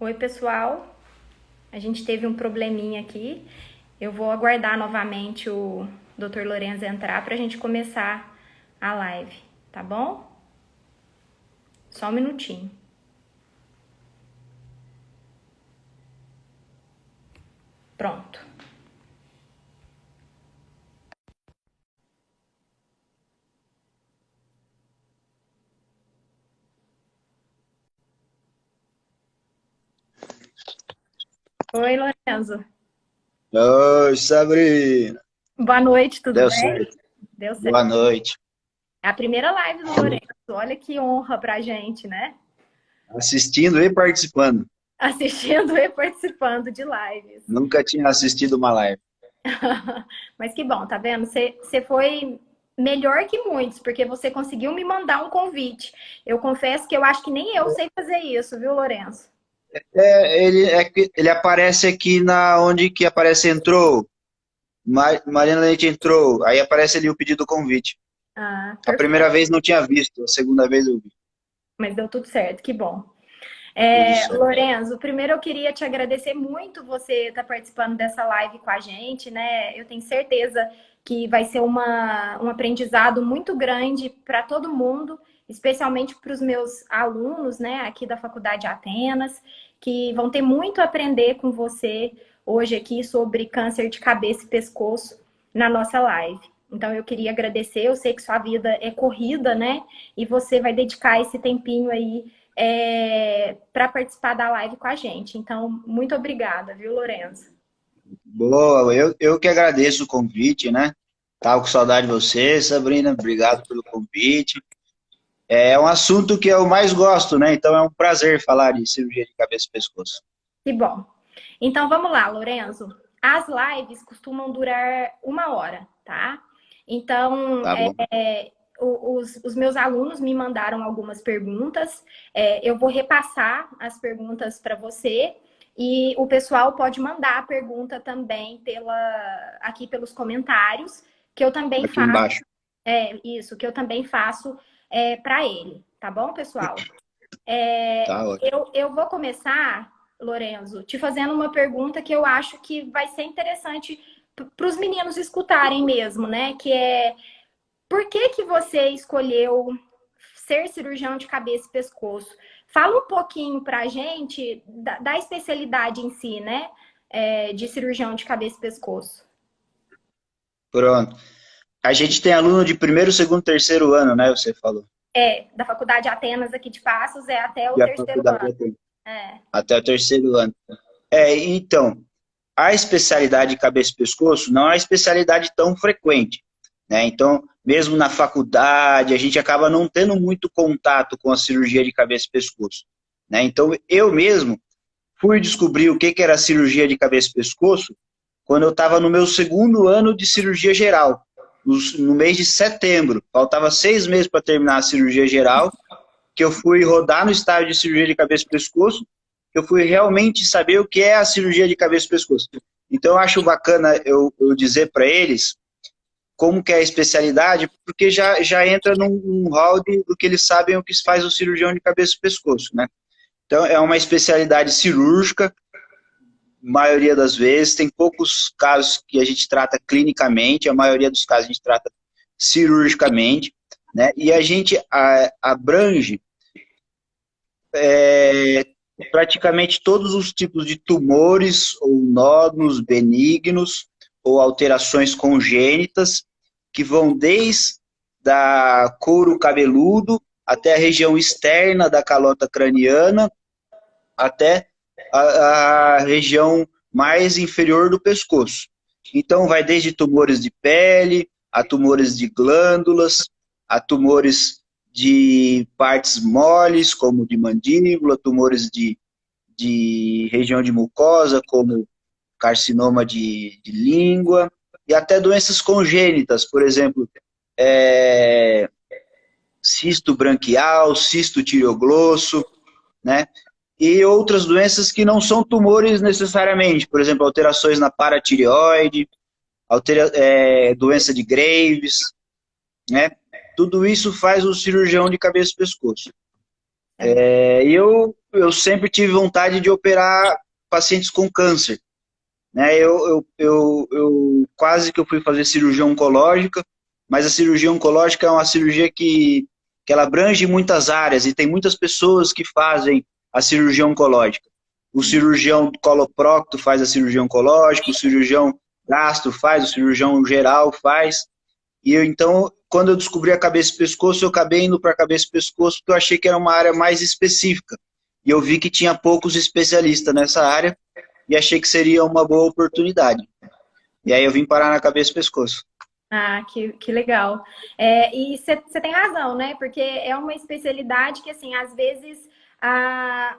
Oi, pessoal. A gente teve um probleminha aqui. Eu vou aguardar novamente o Dr. Lorenzo entrar para a gente começar a live, tá bom? Só um minutinho. Pronto. Oi, Lorenzo. Oi, Sabrina. Boa noite, tudo Deu bem? certo. Deu certo. Boa noite. É a primeira live do Lorenzo. Olha que honra pra gente, né? Assistindo e participando. Assistindo e participando de lives. Nunca tinha assistido uma live. Mas que bom, tá vendo? Você foi melhor que muitos, porque você conseguiu me mandar um convite. Eu confesso que eu acho que nem eu sei fazer isso, viu, Lourenço? Ele aparece aqui na onde que aparece entrou. Mariana Leite entrou. Aí aparece ali o pedido do convite. Ah, A primeira perfeito. vez não tinha visto, a segunda vez eu vi. Mas deu tudo certo, que bom. Tudo certo. Lorenzo, primeiro eu queria te agradecer muito você estar participando dessa live com a gente, né? Eu tenho certeza que vai ser um aprendizado muito grande para todo mundo, especialmente para os meus alunos, né, aqui da Faculdade Atenas, que vão ter muito a aprender com você hoje aqui sobre câncer de cabeça e pescoço na nossa live. Então eu queria agradecer, eu sei que sua vida é corrida, né? E você vai dedicar esse tempinho aí para participar da live com a gente. Então, muito obrigada, viu, Lorenzo? Boa, eu que agradeço o convite, né? Tava com saudade de você, Sabrina. Obrigado pelo convite. É um assunto que eu mais gosto, né? Então é um prazer falar de cirurgia de cabeça e pescoço. Que bom. Então, vamos lá, Lorenzo. As lives costumam durar 1 hora, tá? Então, Tá bom. os meus alunos me mandaram algumas perguntas. Eu vou repassar as perguntas para você. E o pessoal pode mandar a pergunta também aqui pelos comentários, que eu também Aqui faço. embaixo. Isso, que eu também faço para ele, tá bom, pessoal? Tá ótimo. Eu vou começar, Lorenzo, te fazendo uma pergunta que eu acho que vai ser interessante para os meninos escutarem mesmo, né? Que é por que que você escolheu ser cirurgião de cabeça e pescoço? Fala um pouquinho para a gente da especialidade em si, né? De cirurgião de cabeça e pescoço. Pronto. A gente tem aluno de primeiro, segundo, terceiro ano, né? Você falou. Da Faculdade Atenas aqui de Passos é até o E a terceiro faculdade ano. tem É. até o terceiro ano. Então, a especialidade de cabeça e pescoço não é uma especialidade tão frequente, né? Então, mesmo na faculdade, a gente acaba não tendo muito contato com a cirurgia de cabeça e pescoço, né? Então, eu mesmo fui descobrir o que que era a cirurgia de cabeça e pescoço quando eu estava no meu segundo ano de cirurgia geral, no mês de setembro. Faltava 6 meses para terminar a cirurgia geral, que eu fui rodar no estágio de cirurgia de cabeça e pescoço, que eu fui realmente saber o que é a cirurgia de cabeça e pescoço. Então, eu acho bacana eu dizer para eles como que é a especialidade, porque já entra num hall do que eles sabem o que faz o cirurgião de cabeça e pescoço, né? Então, é uma especialidade cirúrgica, maioria das vezes, tem poucos casos que a gente trata clinicamente, a maioria dos casos a gente trata cirurgicamente, né? E a gente abrange praticamente todos os tipos de tumores ou nódulos benignos ou alterações congênitas que vão desde da couro cabeludo até a região externa da calota craniana até a região mais inferior do pescoço. Então, vai desde tumores de pele, a tumores de glândulas, a tumores de partes moles, como de mandíbula, tumores de região de mucosa, como carcinoma de língua, e até doenças congênitas, por exemplo, cisto branquial, cisto tireoglosso, né? E outras doenças que não são tumores necessariamente, por exemplo, alterações na paratireoide, doença de Graves, né? Tudo isso faz o cirurgião de cabeça e pescoço. E eu eu sempre tive vontade de operar pacientes com câncer, né? Eu quase que eu fui fazer cirurgia oncológica, mas a cirurgia oncológica é uma cirurgia que ela abrange muitas áreas e tem muitas pessoas que fazem a cirurgia oncológica. O cirurgião coloprocto faz a cirurgia oncológica, o cirurgião gastro faz, o cirurgião geral faz. Então, quando eu descobri a cabeça e pescoço, eu acabei indo para a cabeça e pescoço porque eu achei que era uma área mais específica. E eu vi que tinha poucos especialistas nessa área e achei que seria uma boa oportunidade. E aí eu vim parar na cabeça e pescoço. Ah, que legal. E você tem razão, né? Porque é uma especialidade que, assim, às vezes,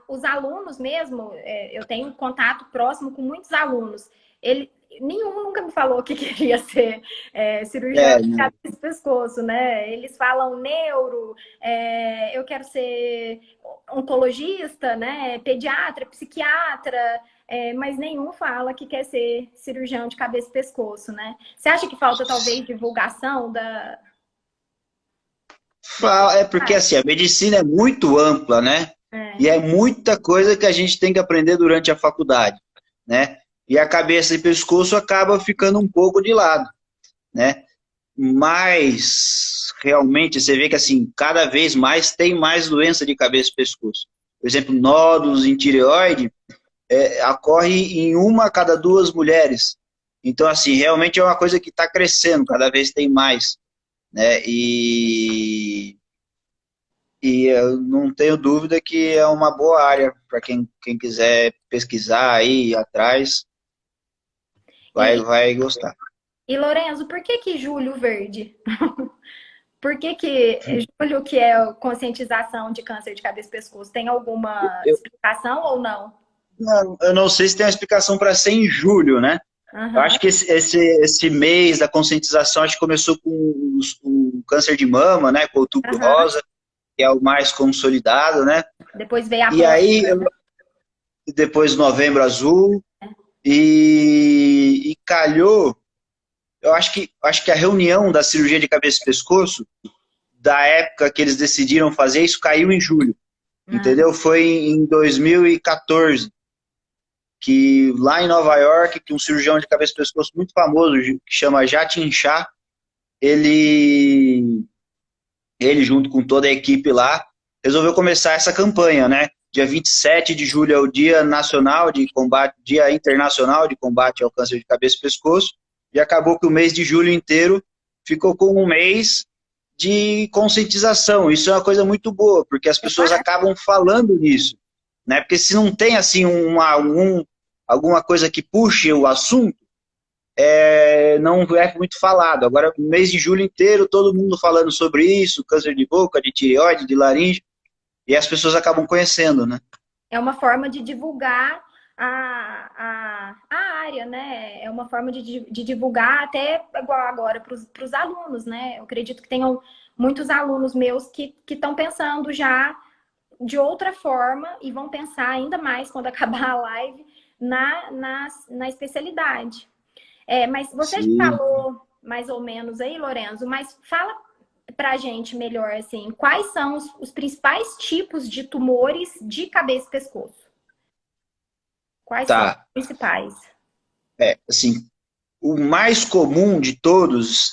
os alunos mesmo, eu tenho contato próximo com muitos alunos. Nenhum nunca me falou que queria ser cirurgião de cabeça e pescoço, né? Eles falam neuro, eu quero ser oncologista, né? Pediatra, psiquiatra. Mas nenhum fala que quer ser cirurgião de cabeça e pescoço, né? Você acha que falta, talvez, divulgação da... É porque, assim, a medicina é muito ampla, né? E é muita coisa que a gente tem que aprender durante a faculdade, né? E a cabeça e pescoço acaba ficando um pouco de lado, né? Mas, realmente, você vê que, assim, cada vez mais tem mais doença de cabeça e pescoço. Por exemplo, nódulos em tireoide, ocorre em 1 a cada 2 mulheres. Então, assim, realmente é uma coisa que está crescendo, cada vez tem mais, né? E eu não tenho dúvida que é uma boa área para quem quiser pesquisar aí atrás, vai gostar. E, Lorenzo, por que Julho Verde? Por que Julho, que é conscientização de câncer de cabeça e pescoço, tem alguma explicação ou não? Eu não sei se tem uma explicação para ser em julho, né? Eu acho que esse mês da conscientização acho que começou com o câncer de mama, né? Com o outubro rosa, que é o mais consolidado, né? Depois veio a E aí, depois novembro azul, e calhou, eu acho que a reunião da cirurgia de cabeça e pescoço, da época que eles decidiram fazer isso, caiu em julho, entendeu? Foi em 2014. Que lá em Nova York, que um cirurgião de cabeça e pescoço muito famoso, que chama Jatin Shah, ele junto com toda a equipe lá, resolveu começar essa campanha, né? Dia 27 de julho é o Dia Nacional de Combate, Dia Internacional de Combate ao Câncer de Cabeça e Pescoço, e acabou que o mês de julho inteiro ficou com um mês de conscientização. Isso é uma coisa muito boa, porque as pessoas acabam falando nisso, né? Porque se não tem assim alguma coisa que puxe o assunto, não é muito falado. Agora, no mês de julho inteiro, todo mundo falando sobre isso, câncer de boca, de tireoide, de laringe, e as pessoas acabam conhecendo, né? É uma forma de divulgar a área, né? É uma forma de divulgar até igual agora para os alunos, né? Eu acredito que tenham muitos alunos meus que estão pensando já de outra forma e vão pensar ainda mais quando acabar a live na especialidade. Mas você já falou mais ou menos aí, Lorenzo, mas fala pra gente melhor, assim, quais são os principais tipos de tumores de cabeça e pescoço? Quais são os principais? Assim, o mais comum de todos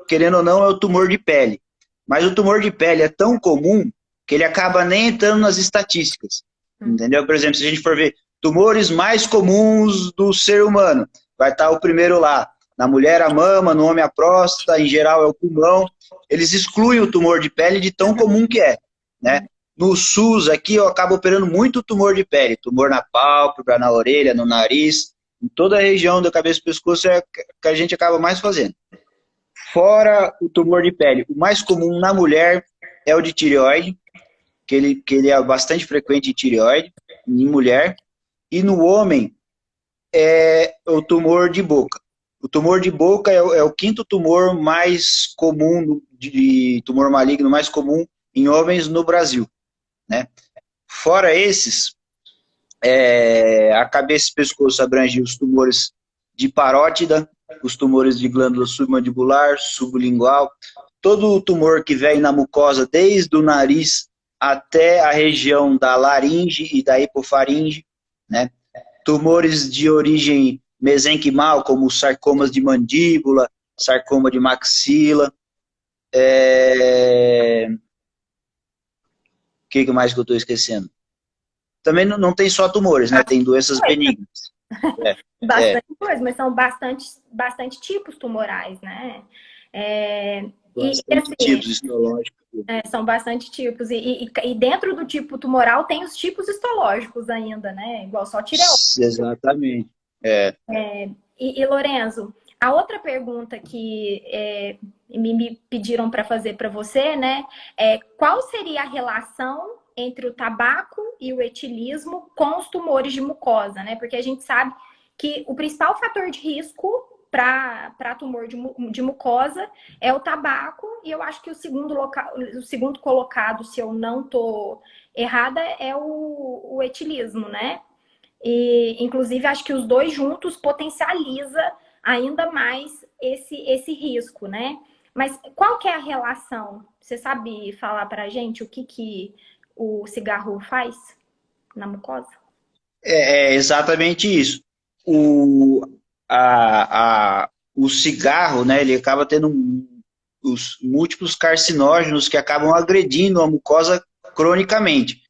querendo ou não, é o tumor de pele. Mas o tumor de pele é tão comum que ele acaba nem entrando nas estatísticas, entendeu? Por exemplo, se a gente for ver tumores mais comuns do ser humano, vai estar o primeiro lá. Na mulher, a mama, no homem, a próstata, em geral é o pulmão. Eles excluem o tumor de pele de tão comum que é, né? No SUS aqui, eu acabo operando muito tumor de pele, tumor na pálpebra, na orelha, no nariz, em toda a região da cabeça e pescoço é que a gente acaba mais fazendo. Fora o tumor de pele, o mais comum na mulher é o de tireoide, que ele é bastante frequente em tireoide, em mulher, e no homem é o tumor de boca. O tumor de boca é o quinto tumor mais comum, de tumor maligno mais comum em homens no Brasil, né? Fora esses, a cabeça e pescoço abrange os tumores de parótida, os tumores de glândula submandibular, sublingual, todo o tumor que vem na mucosa, desde o nariz até a região da laringe e da hipofaringe, né? Tumores de origem mesenquimal, como sarcomas de mandíbula, sarcoma de maxila. O que mais que eu estou esquecendo? Também não tem só tumores, né? Tem doenças benignas. Bastante coisa, mas são bastante tipos tumorais, né? Bastante tipos histológicos. São bastante tipos. E dentro do tipo tumoral tem os tipos histológicos ainda, né? Igual só tireoide. Exatamente. E Lorenzo, a outra pergunta que me pediram para fazer para você, né? Qual seria a relação entre o tabaco e o etilismo com os tumores de mucosa, né? Porque a gente sabe que o principal fator de risco para tumor de mucosa é o tabaco, e eu acho que o segundo colocado, se eu não estou errada, é o etilismo, né? E, inclusive, acho que os dois juntos potencializa ainda mais esse risco, né? Mas qual que é a relação? Você sabe falar para a gente o que o cigarro faz na mucosa? É exatamente isso. O cigarro, né, ele acaba tendo os múltiplos carcinógenos que acabam agredindo a mucosa cronicamente,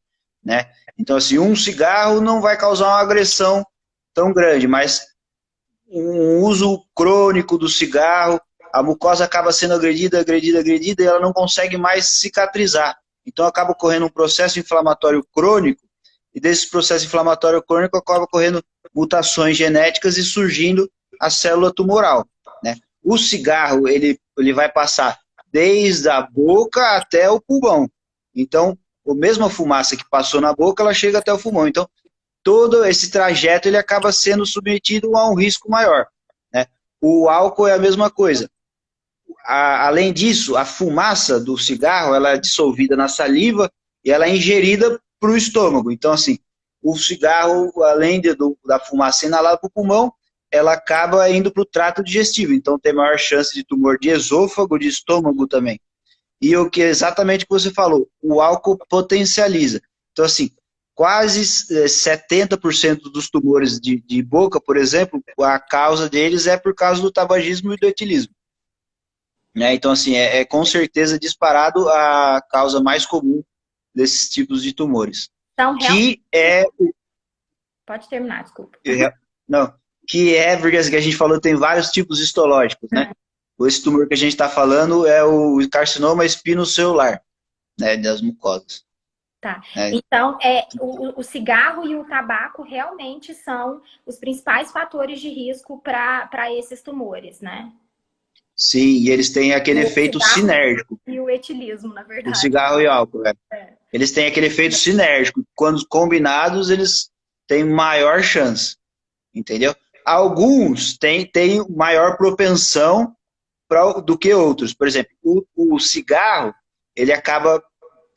né? Então, assim, um cigarro não vai causar uma agressão tão grande, mas um uso crônico do cigarro, a mucosa acaba sendo agredida, e ela não consegue mais cicatrizar. Então, acaba ocorrendo um processo inflamatório crônico, e desse processo inflamatório crônico acaba ocorrendo mutações genéticas e surgindo a célula tumoral, né? O cigarro, ele vai passar desde a boca até o pulmão. Então, a mesma fumaça que passou na boca, ela chega até o pulmão. Então, todo esse trajeto ele acaba sendo submetido a um risco maior, né? O álcool é a mesma coisa. Além disso, a fumaça do cigarro ela é dissolvida na saliva e ela é ingerida para o estômago. Então, assim, o cigarro, além da fumaça inalada para o pulmão, ela acaba indo para o trato digestivo. Então, tem maior chance de tumor de esôfago, de estômago também. E o que exatamente o que você falou, o álcool potencializa. Então, assim, quase 70% dos tumores de boca, por exemplo, a causa deles é por causa do tabagismo e do etilismo. Né? Então, assim, com certeza disparado a causa mais comum desses tipos de tumores. Então, que é... Pode terminar, desculpa. Não, que é, porque assim, que a gente falou, tem vários tipos histológicos, né? Esse tumor que a gente está falando é o carcinoma espinocelular, né, das mucosas. Tá. Então, o cigarro e o tabaco realmente são os principais fatores de risco para esses tumores, né? Sim, e eles têm aquele efeito sinérgico. E o etilismo, na verdade. O cigarro e o álcool, Eles têm aquele efeito sinérgico. Quando combinados, eles têm maior chance. Entendeu? Alguns têm maior propensão do que outros. Por exemplo, o cigarro, ele acaba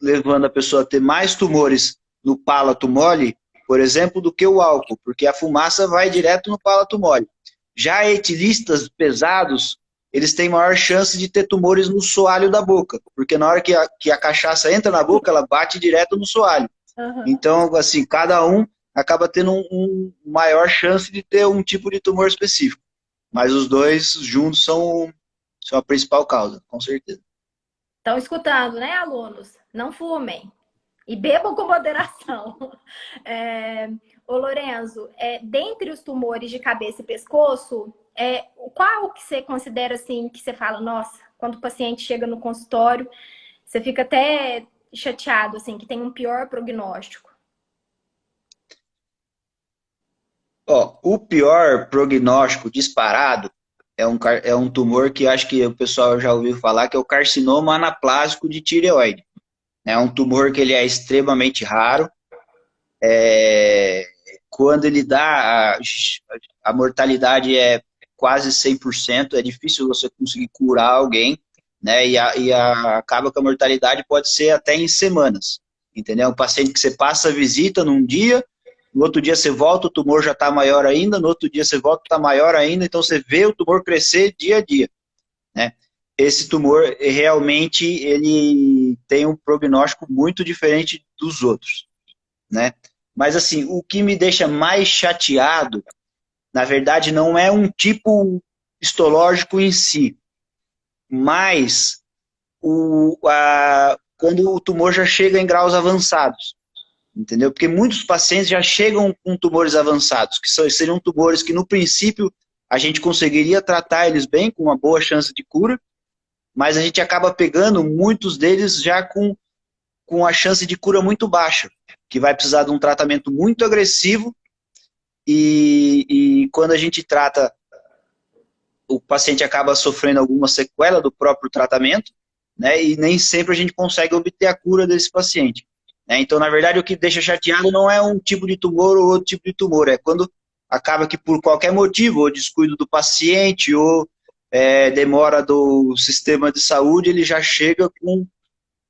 levando a pessoa a ter mais tumores no palato mole, por exemplo, do que o álcool, porque a fumaça vai direto no palato mole. Já etilistas pesados, eles têm maior chance de ter tumores no soalho da boca, porque na hora que a cachaça entra na boca, ela bate direto no soalho. Uhum. Então, assim, cada um acaba tendo maior chance de ter um tipo de tumor específico. Mas os dois juntos são a principal causa, com certeza. Estão escutando, né, alunos? Não fumem. E bebam com moderação. Ô Lorenzo, dentre os tumores de cabeça e pescoço, qual que você considera assim, que você fala, nossa, quando o paciente chega no consultório, você fica até chateado, assim, que tem um pior prognóstico? O pior prognóstico disparado é um tumor que acho que o pessoal já ouviu falar, que é o carcinoma anaplásico de tireoide. É um tumor que ele é extremamente raro. Quando ele dá, a mortalidade é quase 100%, é difícil você conseguir curar alguém, né? Acaba que a mortalidade pode ser até em semanas, entendeu? Um paciente que você passa a visita num dia, no outro dia você volta, o tumor já está maior ainda, no outro dia você volta, está maior ainda, então você vê o tumor crescer dia a dia, né? Esse tumor, realmente, ele e tem um prognóstico muito diferente dos outros, né? Mas assim, o que me deixa mais chateado, na verdade, não é um tipo histológico em si, mas quando o tumor já chega em graus avançados, entendeu? Porque muitos pacientes já chegam com tumores avançados, que seriam tumores que no princípio a gente conseguiria tratar eles bem, com uma boa chance de cura, mas a gente acaba pegando muitos deles já com a chance de cura muito baixa, que vai precisar de um tratamento muito agressivo e quando a gente trata, o paciente acaba sofrendo alguma sequela do próprio tratamento, né, e nem sempre a gente consegue obter a cura desse paciente. Né? Então, na verdade, o que deixa chateado não é um tipo de tumor ou outro tipo de tumor, é quando acaba que por qualquer motivo, ou descuido do paciente, ou demora do sistema de saúde, ele já chega com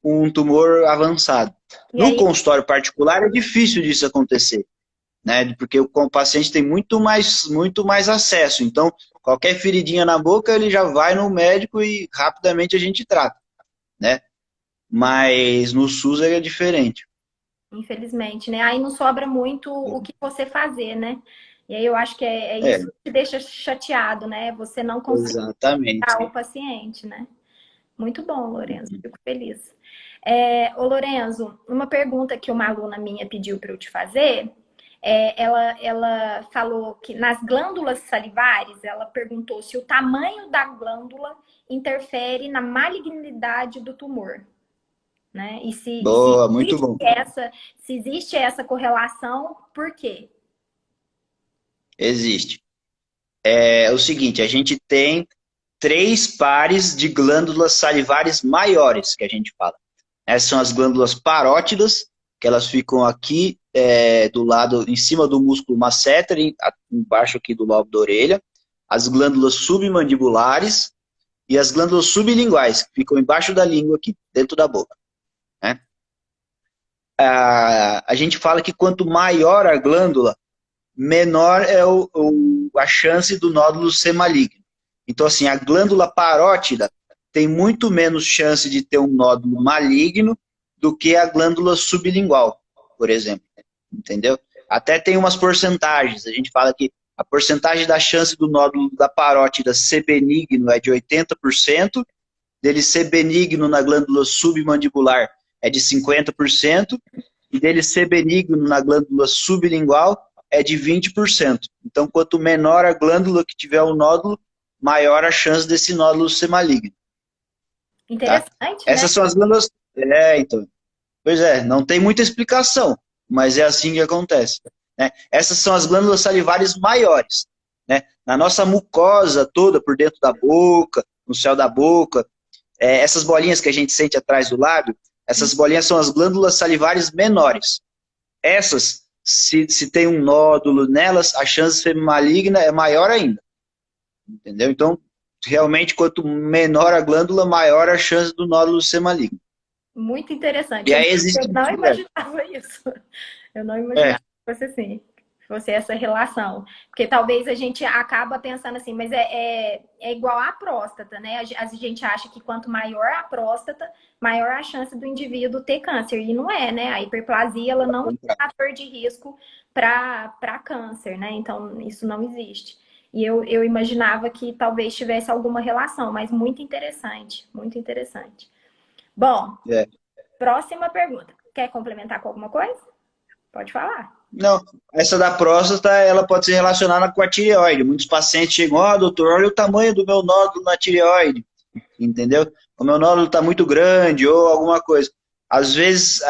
um tumor avançado. E No aí, consultório particular é difícil disso acontecer, né? Porque o paciente tem muito mais acesso. Então, qualquer feridinha na boca, ele já vai no médico e rapidamente a gente trata, né? Mas no SUS é diferente. infelizmente, né? Aí não sobra muito o que você fazer, né? E aí eu acho que é É, isso que deixa chateado, né? Você não conseguir exatamente. curar o paciente, né? Muito bom, Lorenzo. Fico feliz. Ô, Lorenzo, uma pergunta que uma aluna minha pediu para eu te fazer, ela falou que nas glândulas salivares, ela perguntou se o tamanho da glândula interfere na malignidade do tumor, né? E Boa, muito bom. se existe essa correlação, por quê? Existe. É o seguinte, a gente tem 3 pares de glândulas salivares maiores, que a gente fala. Essas são as glândulas parótidas, que elas ficam aqui do lado, em cima do músculo masseter, embaixo aqui do lobo da orelha. As glândulas submandibulares e as glândulas sublinguais, que ficam embaixo da língua aqui, dentro da boca. Né? A gente fala que quanto maior a glândula, menor é a chance do nódulo ser maligno. Então, assim, a glândula parótida tem muito menos chance de ter um nódulo maligno do que a glândula sublingual, por exemplo. Entendeu? Até tem umas porcentagens. A gente fala que a porcentagem da chance do nódulo da parótida ser benigno é de 80%, dele ser benigno na glândula submandibular é de 50%, e dele ser benigno na glândula sublingual é de 20%. Então, quanto menor a glândula que tiver o nódulo, maior a chance desse nódulo ser maligno. Tá? Interessante, né? Essas são as glândulas... então. Pois é, não tem muita explicação, mas é assim que acontece. Né? Essas são as glândulas salivares maiores. Né? Na nossa mucosa toda, por dentro da boca, no céu da boca, essas bolinhas que a gente sente atrás do lábio, essas bolinhas são as glândulas salivares menores. Essas, se tem um nódulo nelas, a chance de ser maligna é maior ainda. Entendeu? Então, realmente, quanto menor a glândula, maior a chance do nódulo ser maligno. Muito interessante. E aí Eu existe... não imaginava isso. Eu não imaginava que fosse assim, fosse essa relação. Porque talvez a gente acaba pensando assim, mas é igual à próstata, né? A gente acha que quanto maior a próstata, maior a chance do indivíduo ter câncer. E não é, né? A hiperplasia, ela não é um fator de risco para câncer, né? Então, isso não existe. E eu imaginava que talvez tivesse alguma relação, mas muito interessante, muito interessante. Bom, próxima pergunta. Quer complementar com alguma coisa? Pode falar. Não, essa da próstata, ela pode ser relacionada com a tireoide. Muitos pacientes chegam, doutor, olha o tamanho do meu nódulo na tireoide, entendeu? O meu nódulo está muito grande ou alguma coisa. Às vezes,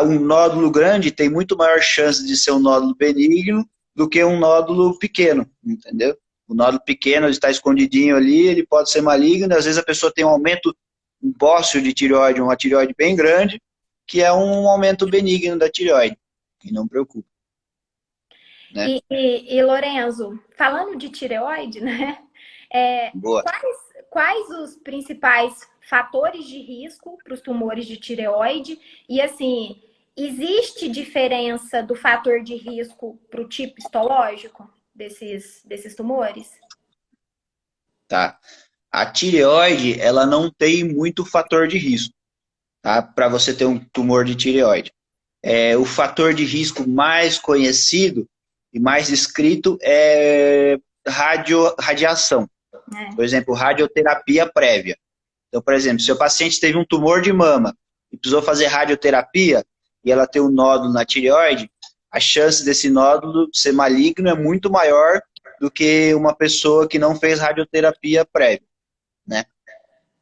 um nódulo grande tem muito maior chance de ser um nódulo benigno do que um nódulo pequeno, entendeu? O nódulo pequeno ele está escondidinho ali, ele pode ser maligno, às vezes a pessoa tem um aumento bósseo de tireoide, uma tireoide bem grande, que é um aumento benigno da tireoide, e não preocupa. Né? E Lorenzo, falando de tireoide, né? Boa. Quais os principais fatores de risco para os tumores de tireoide? E assim, existe diferença do fator de risco para o tipo histológico desses tumores? Tá. A tireoide, ela não tem muito fator de risco. tá? Para você ter um tumor de tireoide. O fator de risco mais conhecido e mais descrito é radiação. É. Por exemplo, radioterapia prévia. Então, por exemplo, se o paciente teve um tumor de mama e precisou fazer radioterapia e ela tem um nódulo na tireoide, a chance desse nódulo ser maligno é muito maior do que uma pessoa que não fez radioterapia prévia, né?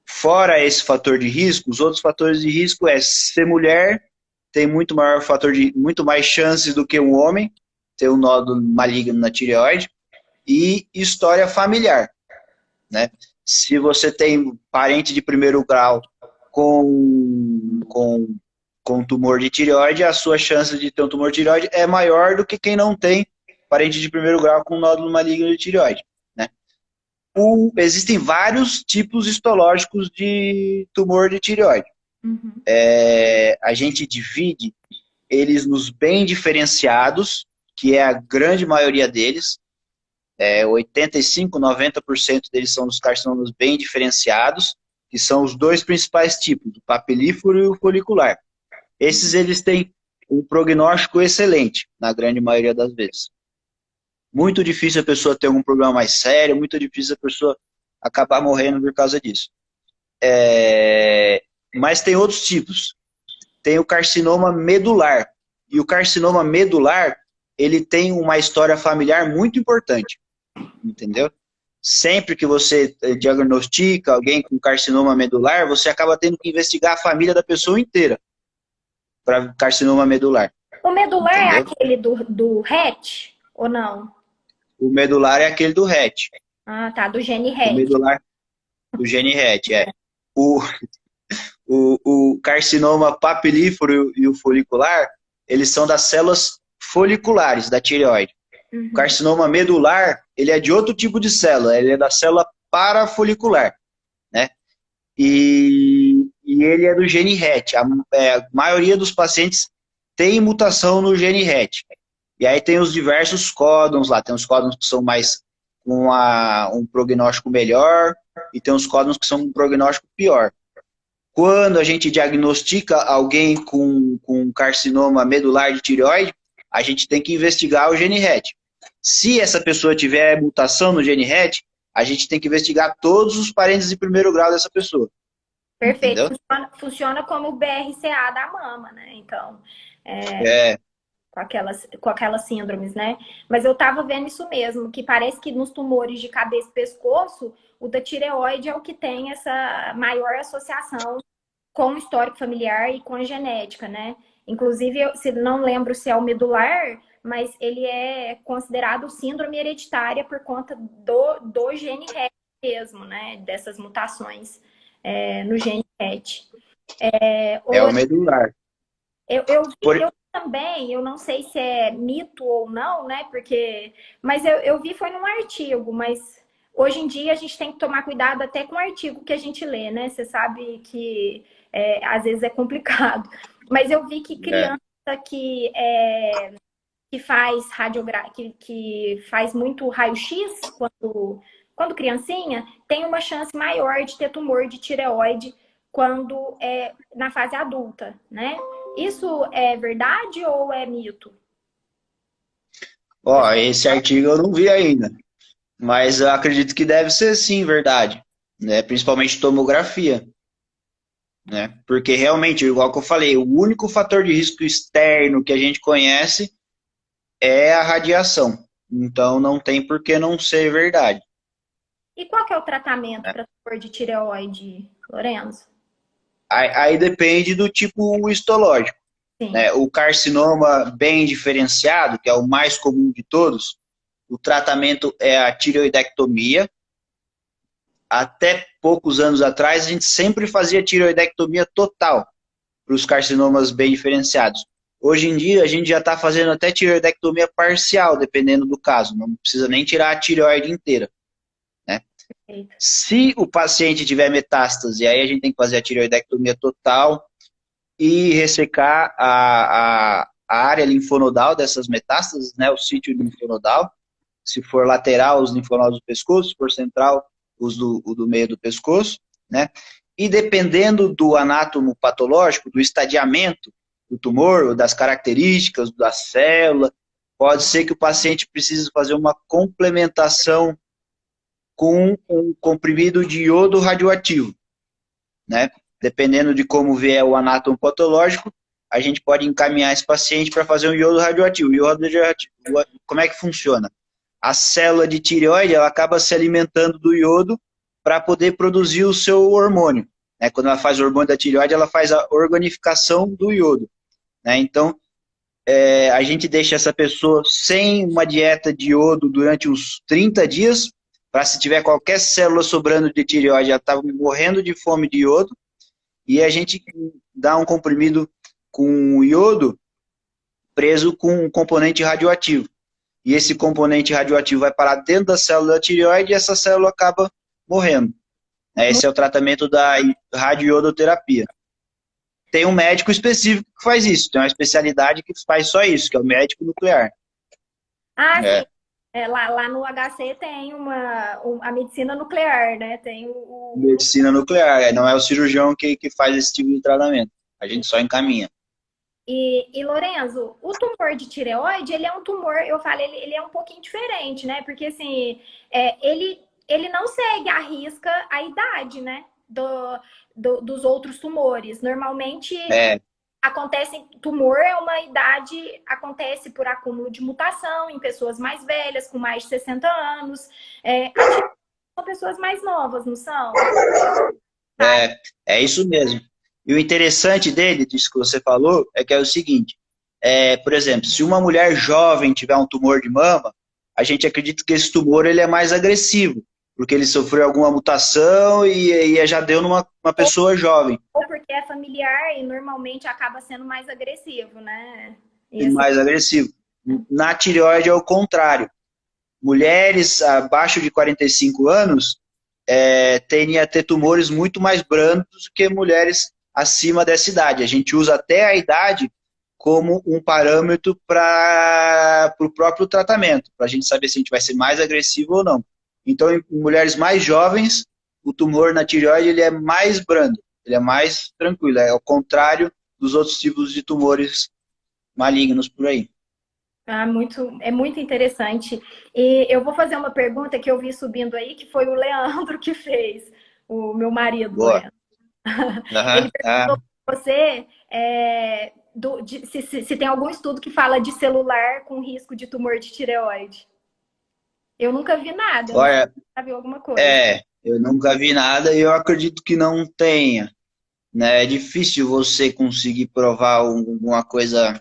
Fora esse fator de risco, os outros fatores de risco é ser mulher, tem muito mais chances do que um homem ter um nódulo maligno na tireoide, e história familiar, né? Se você tem parente de primeiro grau com tumor de tireoide, a sua chance de ter um tumor de tireoide é maior do que quem não tem parente de primeiro grau com nódulo maligno de tireoide, né? Existem vários tipos histológicos de tumor de tireoide. Uhum. A gente divide eles nos bem diferenciados, que é a grande maioria deles. 85, 90% deles são os carcinomas bem diferenciados, que são os dois principais tipos, o papilífero e o folicular. Esses eles têm um prognóstico excelente, na grande maioria das vezes. Muito difícil a pessoa ter algum problema mais sério, muito difícil a pessoa acabar morrendo por causa disso. Mas tem outros tipos. Tem o carcinoma medular. E o carcinoma medular, ele tem uma história familiar muito importante. Entendeu? Sempre que você diagnostica alguém com carcinoma medular, você acaba tendo que investigar a família da pessoa inteira para carcinoma medular. O medular é Entendeu? aquele do RET ou não? O medular é aquele do RET. Ah, tá, do gene O RET. medular do gene RET, é. O, o carcinoma papilífero e o folicular, eles são das células foliculares da tireoide. Uhum. O carcinoma medular, ele é de outro tipo de célula, ele é da célula parafolicular, né? E ele é do gene RET. A maioria dos pacientes tem mutação no gene RET. E aí tem os diversos códons lá, tem os códons que são mais com um prognóstico melhor e tem os códons que são um prognóstico pior. Quando a gente diagnostica alguém com carcinoma medular de tireoide, a gente tem que investigar o gene RET. Se essa pessoa tiver mutação no gene RET, a gente tem que investigar todos os parentes de primeiro grau dessa pessoa. Perfeito. Entendeu? Funciona como o BRCA da mama, né? Então, É, com aquelas síndromes, né? Mas eu tava vendo isso mesmo, que parece que nos tumores de cabeça e pescoço, o da tireoide é o que tem essa maior associação com o histórico familiar e com a genética, né? Inclusive, não lembro se é o medular, mas ele é considerado síndrome hereditária por conta do gene RET mesmo, né? Dessas mutações no gene RET. o medular. Eu também, eu não sei se é mito ou não, né? Mas eu vi foi num artigo, mas hoje em dia a gente tem que tomar cuidado até com o artigo que a gente lê, né? Você sabe que às vezes é complicado. Mas eu vi que criança que faz que faz muito raio-x quando criancinha, tem uma chance maior de ter tumor de tireoide quando é na fase adulta, né? Isso é verdade ou é mito? Ó, esse artigo eu não vi ainda, mas eu acredito que deve ser sim verdade, né? Principalmente tomografia, né? Porque realmente, igual que eu falei, o único fator de risco externo que a gente conhece é a radiação. Então não tem por que não ser verdade. E qual que é o tratamento para tumor de tireoide, Lorenzo? Aí depende do tipo histológico, Sim. né? O carcinoma bem diferenciado, que é o mais comum de todos, o tratamento é a tireoidectomia. Até poucos anos atrás, a gente sempre fazia tireoidectomia total para os carcinomas bem diferenciados. Hoje em dia, a gente já está fazendo até tireoidectomia parcial, dependendo do caso. Não precisa nem tirar a tireoide inteira, né? Se o paciente tiver metástase, aí a gente tem que fazer a tireoidectomia total e ressecar a área linfonodal dessas metástases, né? O sítio linfonodal. Se for lateral, os linfonodos do pescoço. Se for central, o do meio do pescoço, né? e dependendo do anátomo patológico, do estadiamento do tumor, ou das características da célula, pode ser que o paciente precise fazer uma complementação com um comprimido de iodo radioativo, né? Dependendo de como vier o anátomo patológico, a gente pode encaminhar esse paciente para fazer um iodo radioativo. O iodo radioativo, como é que funciona? A célula de tireoide, ela acaba se alimentando do iodo para poder produzir o seu hormônio, né? Quando ela faz o hormônio da tireoide, ela faz a organificação do iodo, né? Então, a gente deixa essa pessoa sem uma dieta de iodo durante uns 30 dias, para se tiver qualquer célula sobrando de tireoide, ela está morrendo de fome de iodo, e a gente dá um comprimido com iodo preso com um componente radioativo. E esse componente radioativo vai parar dentro da célula da tireoide e essa célula acaba morrendo. Esse é o tratamento da radioiodoterapia. Tem um médico específico que faz isso, tem uma especialidade que faz só isso, que é o médico nuclear. Ah, sim. Lá no HC tem a medicina nuclear, né? Tem Medicina nuclear, não é o cirurgião que faz esse tipo de tratamento. A gente só encaminha. E Lorenzo, o tumor de tireoide, ele é um tumor, eu falo, ele é um pouquinho diferente, né? Porque, assim, ele não segue à risca a idade, né? Dos outros tumores. Normalmente, tumor é uma idade, acontece por acúmulo de mutação em pessoas mais velhas, com mais de 60 anos. São pessoas mais novas, não são? É isso mesmo. E o interessante dele, disso que você falou, é que é o seguinte, por exemplo, se uma mulher jovem tiver um tumor de mama, a gente acredita que esse tumor ele é mais agressivo, porque ele sofreu alguma mutação e já deu numa pessoa jovem. Ou porque é familiar e normalmente acaba sendo mais agressivo, né? Mais agressivo. Na tireoide é o contrário. Mulheres abaixo de 45 anos tendem a ter tumores muito mais brandos do que mulheres acima dessa idade. A gente usa até a idade como um parâmetro para o próprio tratamento, para a gente saber se a gente vai ser mais agressivo ou não. Então, em mulheres mais jovens, o tumor na tireoide ele é mais brando, ele é mais tranquilo, é ao contrário dos outros tipos de tumores malignos por aí. É muito interessante. E eu vou fazer uma pergunta que eu vi subindo aí, que foi o Leandro que fez, o meu marido, Boa. Lorenzo. Uhum. Ele perguntou para você se tem algum estudo que fala de celular com risco de tumor de tireoide. Eu nunca vi nada, não sei Olha, se você viu alguma coisa. eu nunca vi nada e eu acredito que não tenha, né? É difícil você conseguir provar alguma coisa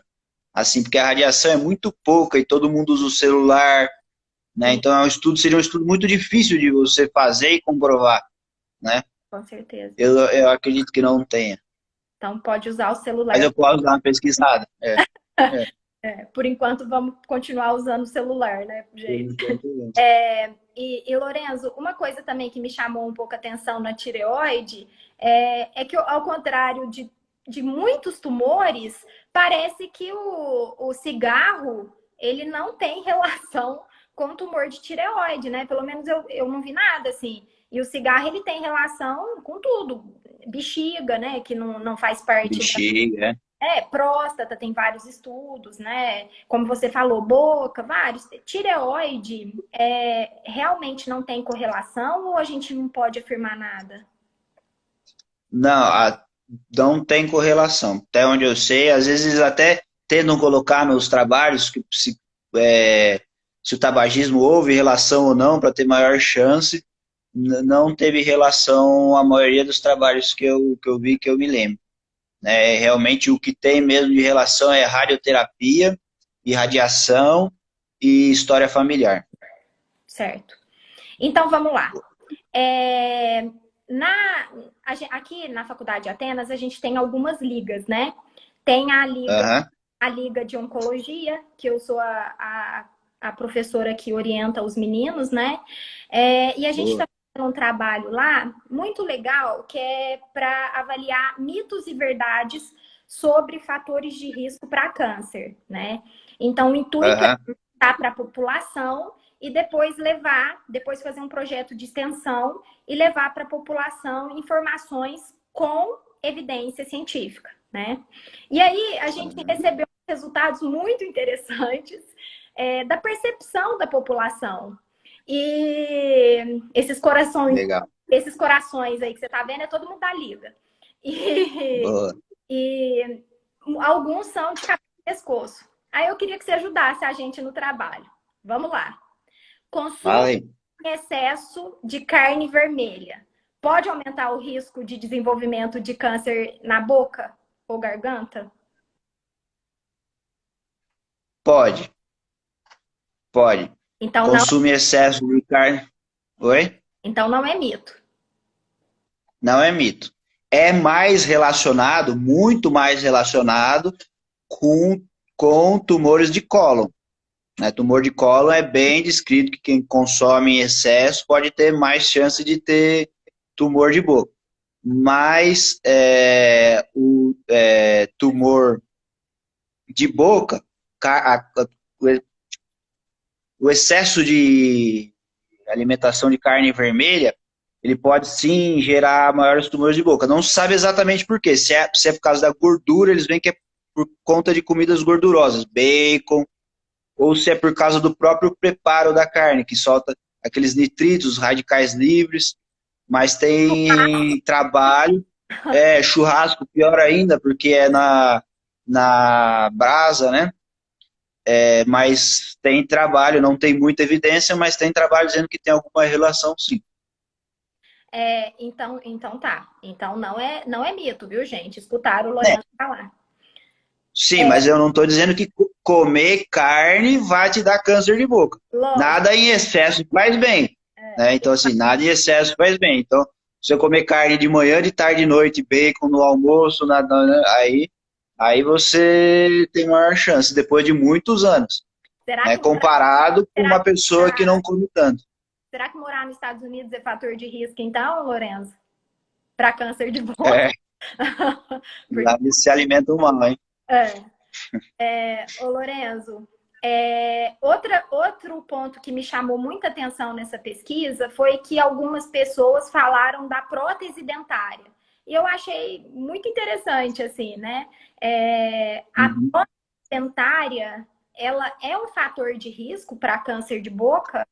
assim, porque a radiação é muito pouca e todo mundo usa o celular, né? Sim. Então seria um estudo muito difícil de você fazer e comprovar, né? Com certeza. Eu acredito que não tenha. Então pode usar o Mas celular. eu posso dar uma pesquisada. É. Por enquanto vamos continuar usando o celular, né, gente? E Lorenzo, uma coisa também que me chamou um pouco a atenção na tireoide é que, ao contrário de muitos tumores, parece que o cigarro ele não tem relação com o tumor de tireoide, né? Pelo menos eu não vi nada assim. E o cigarro ele tem relação com tudo, bexiga, né? Que não faz parte Bexiga, próstata, tem vários estudos, né? Como você falou, boca, vários. Tireoide, realmente não tem correlação ou a gente não pode afirmar nada? Não, não tem correlação. Até onde eu sei, às vezes até tentam colocar nos trabalhos que se o tabagismo houve relação ou não para ter maior chance. Não teve relação a maioria dos trabalhos que eu vi, que eu me lembro. Realmente o que tem mesmo de relação é radioterapia, irradiação e história familiar. Certo. Então vamos lá. Aqui na Faculdade de Atenas a gente tem algumas ligas, né? Tem a liga de oncologia, que eu sou a professora que orienta os meninos, né? E a gente está fazendo um trabalho lá muito legal, que é para avaliar mitos e verdades sobre fatores de risco para câncer, né? Então, o intuito é para a população e depois fazer um projeto de extensão e levar para a população informações com evidência científica, né? E aí a gente recebeu resultados muito interessantes da percepção da população. E Legal. esses corações aí que você está vendo, é todo mundo da liga. E, Boa. e alguns são de cabeça e pescoço. Aí eu queria que você ajudasse a gente no trabalho. Vamos lá. Consumo em excesso de carne vermelha pode aumentar o risco de desenvolvimento de câncer na boca ou garganta? Pode, pode. Então não, Consumir excesso de carne. Oi? então não é mito. Não é mito. É mais relacionado, muito mais relacionado com, com tumores de cólon. Né? Tumor de cólon é bem descrito que quem consome em excesso pode ter mais chance de ter tumor de boca. Mas tumor de boca, o excesso de alimentação de carne vermelha, ele pode sim gerar maiores tumores de boca. Não se sabe exatamente por quê. Se é por causa da gordura, eles veem que é por conta de comidas gordurosas, bacon, ou se é por causa do próprio preparo da carne, que solta aqueles nitritos, radicais livres, mas tem trabalho, churrasco pior ainda, porque é na brasa, né? Mas tem trabalho, não tem muita evidência, mas tem trabalho dizendo que tem alguma relação, sim. Então tá. Então não é mito, viu, gente? Escutaram o É, Lourenço falar. sim, mas eu não estou dizendo que comer carne vai te dar câncer de boca. Lógico. Nada em excesso faz bem. Né? Então, assim, nada em excesso faz bem. Então, se eu comer carne de manhã, de tarde, de noite, bacon no almoço, né? Aí você tem maior chance, depois de muitos anos. Será Né? que morar, Comparado com será uma que pessoa que morar, não come tanto. será que morar nos Estados Unidos é fator de risco, então, Lourenço? Para câncer de boca? É, Porque, lá eles se alimentam mal, hein? ô Lorenzo, outro ponto que me chamou muita atenção nessa pesquisa foi que algumas pessoas falaram da prótese dentária. E eu achei muito interessante, assim, né? A Uhum. prótese dentária, ela é um fator de risco para câncer de boca?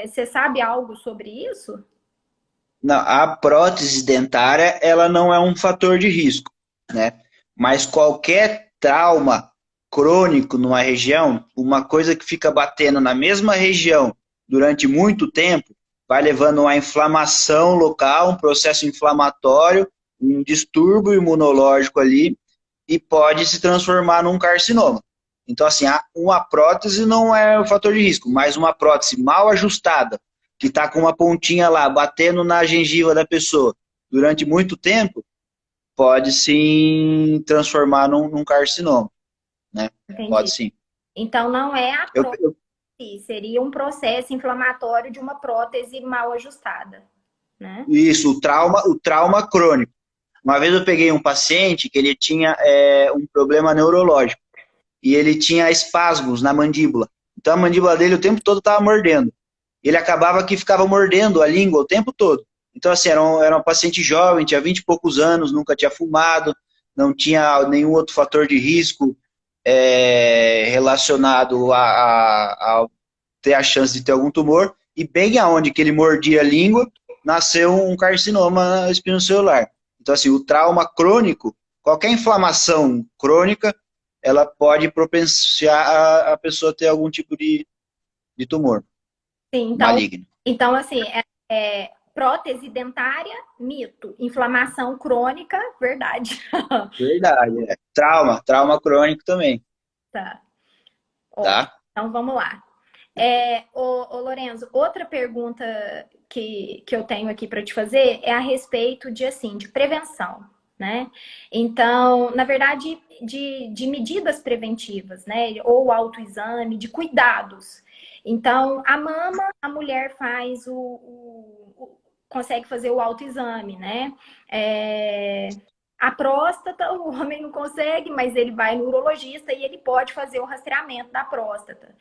Você sabe algo sobre isso? Não, a prótese dentária, ela não é um fator de risco, né? Mas qualquer trauma crônico numa região, uma coisa que fica batendo na mesma região durante muito tempo, vai levando a uma inflamação local, um processo inflamatório, um distúrbio imunológico ali, e pode se transformar num carcinoma. Então, assim, uma prótese não é um fator de risco, mas uma prótese mal ajustada, que está com uma pontinha lá, batendo na gengiva da pessoa durante muito tempo, pode sim transformar num carcinoma, né? Pode Entendi. sim. Então, não é a Eu, prótese, eu, seria um processo inflamatório de uma prótese mal ajustada, né? isso, o trauma crônico. Uma vez eu peguei um paciente que ele tinha um problema neurológico e ele tinha espasmos na mandíbula. Então a mandíbula dele o tempo todo estava mordendo. Ele acabava que ficava mordendo a língua o tempo todo. Então, assim, era um paciente jovem, tinha 20 e poucos anos, nunca tinha fumado, não tinha nenhum outro fator de risco relacionado a ter a chance de ter algum tumor, e bem aonde que ele mordia a língua, nasceu um carcinoma espinocelular. Então, assim, o trauma crônico, qualquer inflamação crônica, ela pode propenciar a pessoa ter algum tipo de tumor Sim, maligno. então assim, prótese dentária, mito. Inflamação crônica, verdade. Verdade, é. Trauma crônico também, Tá, ótimo. tá? Então vamos lá. Lorenzo, outra pergunta que eu tenho aqui para te fazer é a respeito de assim, de prevenção, né? Então, na verdade, de medidas preventivas, né? Ou autoexame, de cuidados. Então, a mama, a mulher faz consegue fazer o autoexame, né? A próstata, o homem não consegue, mas ele vai no urologista e ele pode fazer o rastreamento da próstata.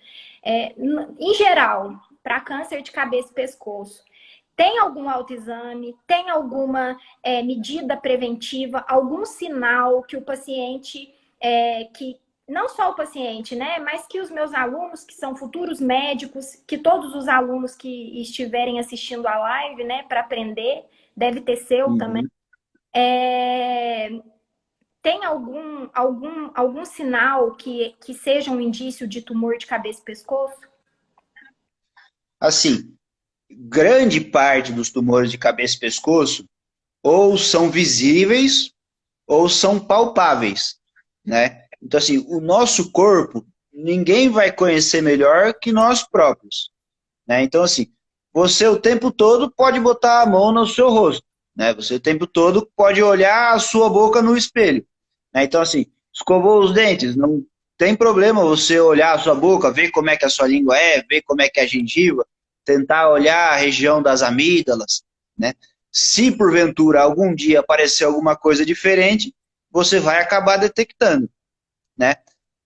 Em geral, para câncer de cabeça e pescoço, tem algum autoexame, tem alguma medida preventiva, algum sinal que o paciente, que não só o paciente, né, mas que os meus alunos, que são futuros médicos, que todos os alunos que estiverem assistindo a live, né, para aprender, deve ter seu também, Uhum. tem algum sinal que seja um indício de tumor de cabeça e pescoço? Assim, grande parte dos tumores de cabeça e pescoço ou são visíveis ou são palpáveis, né? Então, assim, o nosso corpo, ninguém vai conhecer melhor que nós próprios, né? Então, assim, você o tempo todo pode botar a mão no seu rosto, né? Você o tempo todo pode olhar a sua boca no espelho, né? Então, assim, escovou os dentes, não tem problema você olhar a sua boca, ver como é que a sua língua é, ver como é que é a gengiva, tentar olhar a região das amígdalas, né? Se porventura algum dia aparecer alguma coisa diferente, você vai acabar detectando, né?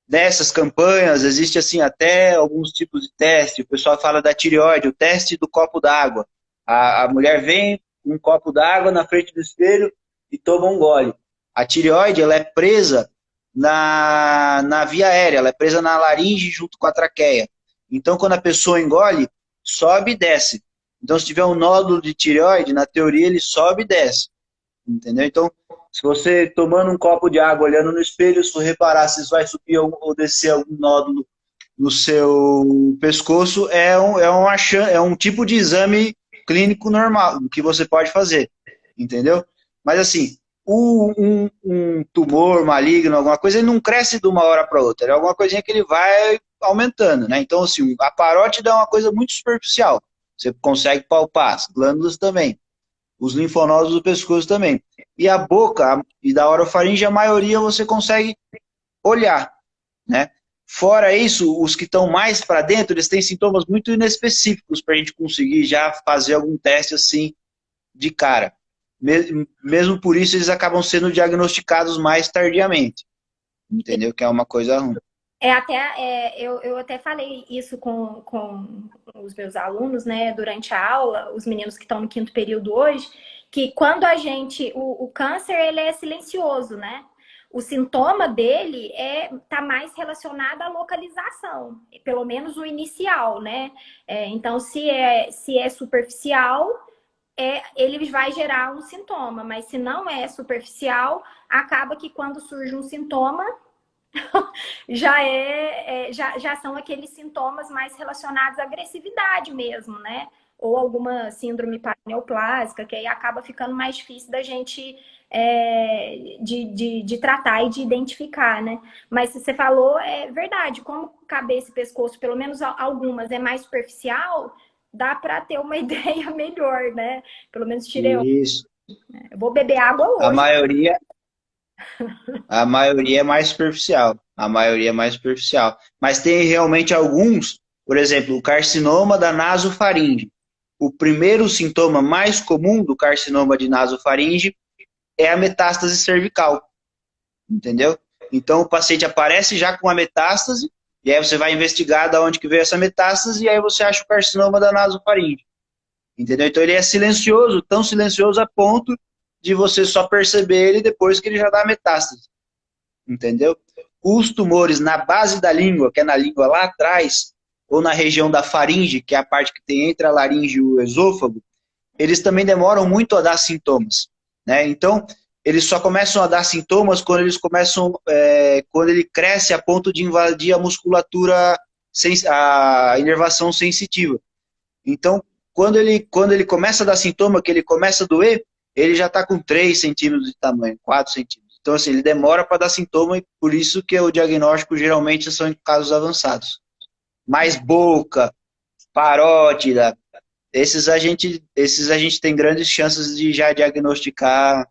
Nessas campanhas, existe assim até alguns tipos de teste. O pessoal fala da tireoide, o teste do copo d'água. A mulher vem com um copo d'água na frente do espelho e toma um gole. A tireoide, ela é presa na via aérea, ela é presa na laringe junto com a traqueia. Então, quando a pessoa engole, sobe e desce. Então, se tiver um nódulo de tireoide, na teoria ele sobe e desce. Entendeu? Então, se você tomando um copo de água, olhando no espelho, se você reparar se vai subir ou descer algum nódulo no seu pescoço, é um tipo de exame clínico normal, que você pode fazer. Entendeu? Mas assim, um tumor maligno, alguma coisa, ele não cresce de uma hora para outra. É alguma coisinha que ele vai aumentando, né? Então, assim, a parótida é uma coisa muito superficial. Você consegue palpar, as glândulas também, os linfonodos do pescoço também. E a boca e da orofaringe, a maioria você consegue olhar, né? Fora isso, os que estão mais para dentro, eles têm sintomas muito inespecíficos para a gente conseguir já fazer algum teste assim de cara. Mesmo por isso, eles acabam sendo diagnosticados mais tardiamente, entendeu? Que é uma coisa ruim. Eu até falei isso com os meus alunos, né, durante a aula, os meninos que estão no quinto período hoje, que quando o câncer, ele é silencioso, né? O sintoma dele tá mais relacionado à localização, pelo menos o inicial, né? Então, se é superficial, ele vai gerar um sintoma, mas se não é superficial, acaba que quando surge um sintoma, já são aqueles sintomas mais relacionados à agressividade mesmo, né? Ou alguma síndrome paraneoplásica, que aí acaba ficando mais difícil da gente de tratar e de identificar, né? Mas se você falou, é verdade, como cabeça e pescoço, pelo menos algumas, é mais superficial, dá para ter uma ideia melhor, né? Pelo menos tirei. Isso. Eu vou beber água A hoje. maioria, a maioria é mais superficial. A maioria é mais superficial. Mas tem realmente alguns, por exemplo, o carcinoma da nasofaringe. O primeiro sintoma mais comum do carcinoma de nasofaringe é a metástase cervical. Entendeu? Então o paciente aparece já com a metástase, e aí você vai investigar de onde que veio essa metástase, e aí você acha o carcinoma da nasofaringe. Entendeu? Então ele é silencioso, tão silencioso a ponto de você só perceber ele depois que ele já dá metástase. Entendeu? Os tumores na base da língua, que é na língua lá atrás, ou na região da faringe, que é a parte que tem entre a laringe e o esôfago, eles também demoram muito a dar sintomas, né? Então, eles só começam a dar sintomas quando eles começam, quando ele cresce a ponto de invadir a musculatura, a inervação sensitiva. Então, quando ele começa a dar sintoma, que ele começa a doer, ele já está com 3 centímetros de tamanho, 4 centímetros. Então, assim, ele demora para dar sintoma e por isso que o diagnóstico geralmente são em casos avançados. Mais boca, parótida, esses a gente tem grandes chances de já diagnosticar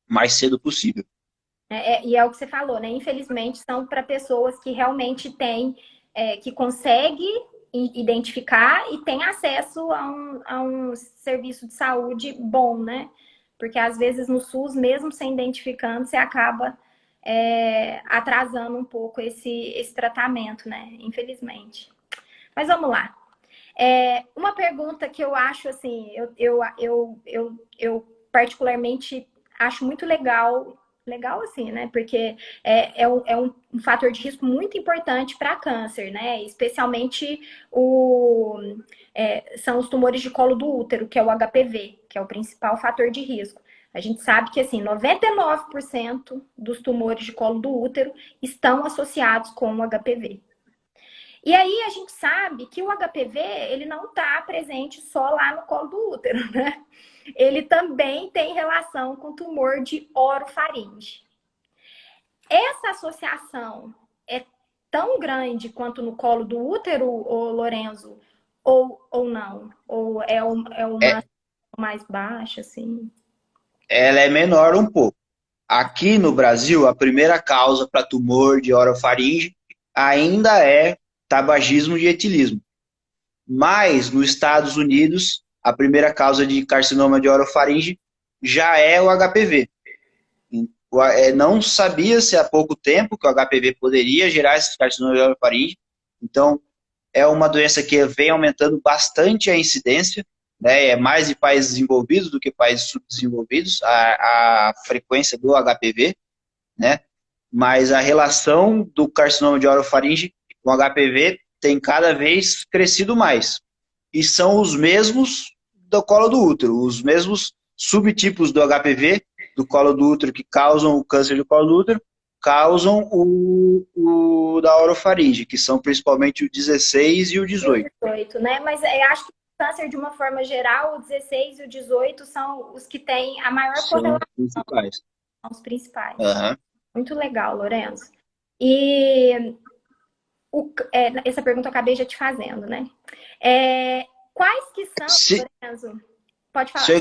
mais cedo possível. E é o que você falou, né? Infelizmente, são para pessoas que realmente têm, que conseguem identificar e têm acesso a um serviço de saúde bom, né? Porque às vezes no SUS, mesmo sem identificando, você acaba atrasando um pouco esse tratamento, né? Infelizmente. Mas vamos lá. Uma pergunta que eu acho assim, eu particularmente acho muito legal assim, né? Porque é um fator de risco muito importante para câncer, né? Especialmente são os tumores de colo do útero, que é o HPV, que é o principal fator de risco. A gente sabe que assim, 99% dos tumores de colo do útero estão associados com o HPV. E aí a gente sabe que o HPV, ele não está presente só lá no colo do útero, né? Ele também tem relação com tumor de orofaringe. Essa associação é tão grande quanto no colo do útero, ô Lorenzo, ou não? Ou é uma É, mais baixa, assim? ela é menor um pouco. Aqui no Brasil, a primeira causa para tumor de orofaringe ainda é tabagismo de etilismo. Mas, nos Estados Unidos, a primeira causa de carcinoma de orofaringe já é o HPV. Não sabia-se há pouco tempo que o HPV poderia gerar esse carcinoma de orofaringe. Então, é uma doença que vem aumentando bastante a incidência, né? É mais de países desenvolvidos do que países subdesenvolvidos, a frequência do HPV, né? Mas a relação do carcinoma de orofaringe com HPV tem cada vez crescido mais. E são os mesmos do colo do útero, os mesmos subtipos do HPV, do colo do útero, que causam o câncer do colo do útero, causam o da orofaringe, que são principalmente o 16 e o E o 18. 18, né? Mas eu acho que o câncer, de uma forma geral, o 16 e o 18 são os que têm a maior São correlação, os principais. os principais. Uhum. Muito legal, Lourenço. E essa pergunta eu acabei já te fazendo, né? Quais que são, Se, Lourenço? Pode se falar.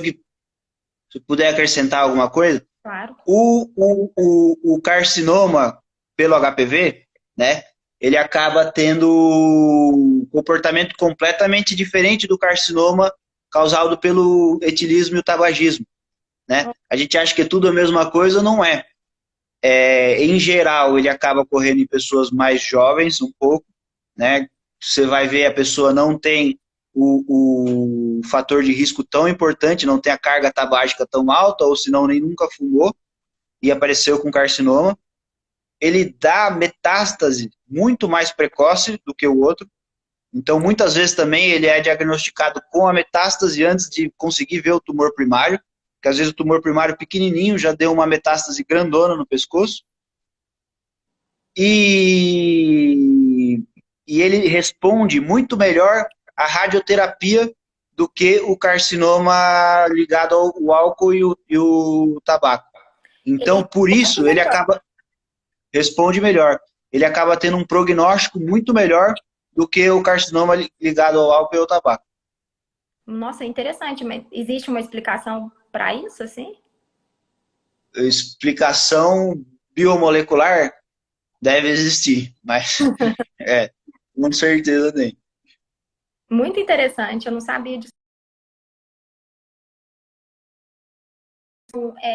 eu puder acrescentar alguma coisa, Claro. o carcinoma pelo HPV, né, ele acaba tendo um comportamento completamente diferente do carcinoma causado pelo etilismo e o tabagismo, né? A gente acha que é tudo a mesma coisa, não é. Em geral, ele acaba ocorrendo em pessoas mais jovens, um pouco, né? Você vai ver a pessoa não tem o fator de risco tão importante, não tem a carga tabágica tão alta, ou senão nem nunca fumou e apareceu com carcinoma. Ele dá metástase muito mais precoce do que o outro. Então, muitas vezes também ele é diagnosticado com a metástase antes de conseguir ver o tumor primário, porque às vezes o tumor primário pequenininho já deu uma metástase grandona no pescoço. E, e ele responde muito melhor à radioterapia do que o carcinoma ligado ao álcool e o tabaco. Ele Então, por responde isso, ele melhor. responde melhor. Ele acaba tendo um prognóstico muito melhor do que o carcinoma ligado ao álcool e ao tabaco. Nossa, é interessante, mas existe uma explicação para isso, assim? Explicação biomolecular deve existir, mas com certeza tem. Muito interessante, eu não sabia disso.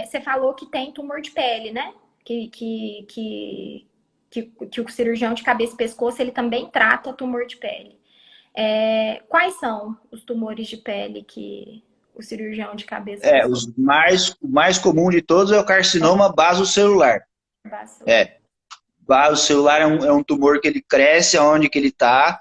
Você falou que tem tumor de pele, né? Que o cirurgião de cabeça e pescoço ele também trata tumor de pele. Quais são os tumores de pele que o cirurgião de cabeça e pescoço O mais comum de todos é o carcinoma basocelular. passa? Basocelular é um tumor que ele cresce aonde que ele está.